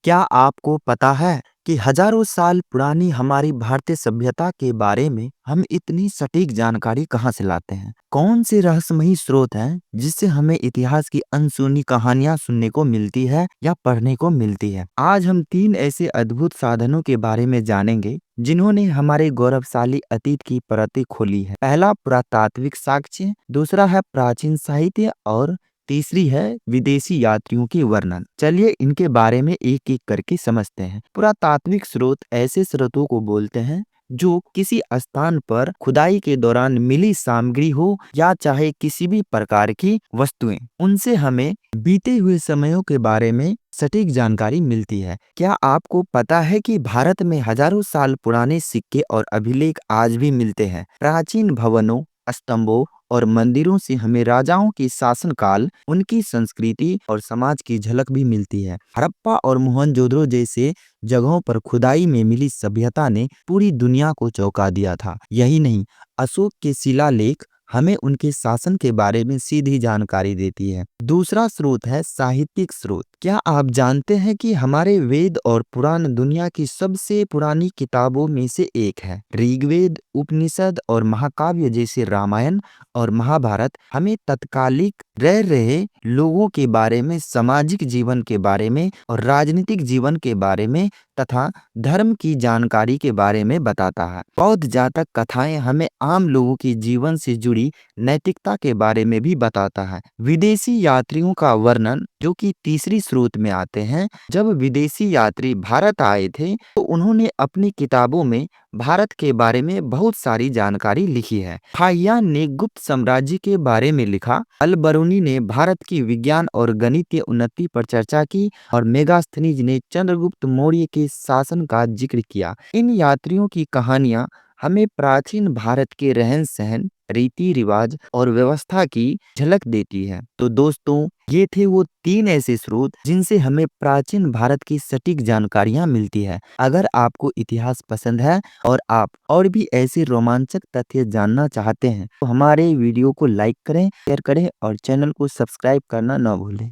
क्या आपको पता है कि हजारों साल पुरानी हमारी भारतीय सभ्यता के बारे में हम इतनी सटीक जानकारी कहाँ से लाते हैं? कौन से रहस्यमयी स्रोत हैं जिससे हमें इतिहास की अनसुनी कहानियां सुनने को मिलती है या पढ़ने को मिलती है? आज हम तीन ऐसे अद्भुत साधनों के बारे में जानेंगे जिन्होंने हमारे गौरवशाली अतीत की परतें खोली है। पहला पुरातात्विक साक्ष्य, दूसरा है प्राचीन साहित्य और तीसरी है विदेशी यात्रियों की वर्णन। चलिए इनके बारे में एक एक करके समझते हैं। पुरातात्विक स्रोत ऐसे स्रोतों को बोलते हैं जो किसी स्थान पर खुदाई के दौरान मिली सामग्री हो या चाहे किसी भी प्रकार की वस्तुएं, उनसे हमें बीते हुए समयों के बारे में सटीक जानकारी मिलती है। क्या आपको पता है कि भारत में हजारों साल पुराने सिक्के और अभिलेख आज भी मिलते हैं? प्राचीन भवनों, स्तंभों और मंदिरों से हमें राजाओं के शासनकाल, उनकी संस्कृति और समाज की झलक भी मिलती है। हड़प्पा और मोहनजोदड़ो जैसे जगहों पर खुदाई में मिली सभ्यता ने पूरी दुनिया को चौंका दिया था। यही नहीं, अशोक के शिलालेख हमें उनके शासन के बारे में सीधी जानकारी देती है। दूसरा स्रोत है साहित्यिक स्रोत। क्या आप जानते हैं कि हमारे वेद और पुराण दुनिया की सबसे पुरानी किताबों में से एक है? ऋग्वेद, उपनिषद और महाकाव्य जैसे रामायण और महाभारत हमें तत्कालिक रह रहे लोगों के बारे में, सामाजिक जीवन के बारे में और राजनीतिक जीवन के बारे में तथा धर्म की जानकारी के बारे में बताता है। बौद्ध जातक कथाएं हमें आम लोगों के जीवन से जुड़ी नैतिकता के बारे में भी बताता है। विदेशी यात्रियों का वर्णन, जो कि तीसरी स्रोत में आते हैं। जब विदेशी यात्री भारत आए थे तो उन्होंने अपनी किताबों में भारत के बारे में बहुत सारी जानकारी लिखी है। हाइयान ने गुप्त साम्राज्य के बारे में लिखा, अल बरूनी ने भारत की विज्ञान और गणितीय उन्नति पर चर्चा की और मेगास्थनीज ने चंद्रगुप्त मौर्य के शासन का जिक्र किया। इन यात्रियों की कहानियां हमें प्राचीन भारत के रहन सहन, रीति रिवाज और व्यवस्था की झलक देती है। तो दोस्तों, ये थे वो तीन ऐसे स्रोत जिनसे हमें प्राचीन भारत की सटीक जानकारियां मिलती है। अगर आपको इतिहास पसंद है और आप और भी ऐसे रोमांचक तथ्य जानना चाहते हैं तो हमारे वीडियो को लाइक करें, शेयर करें और चैनल को सब्सक्राइब करना न भूलें।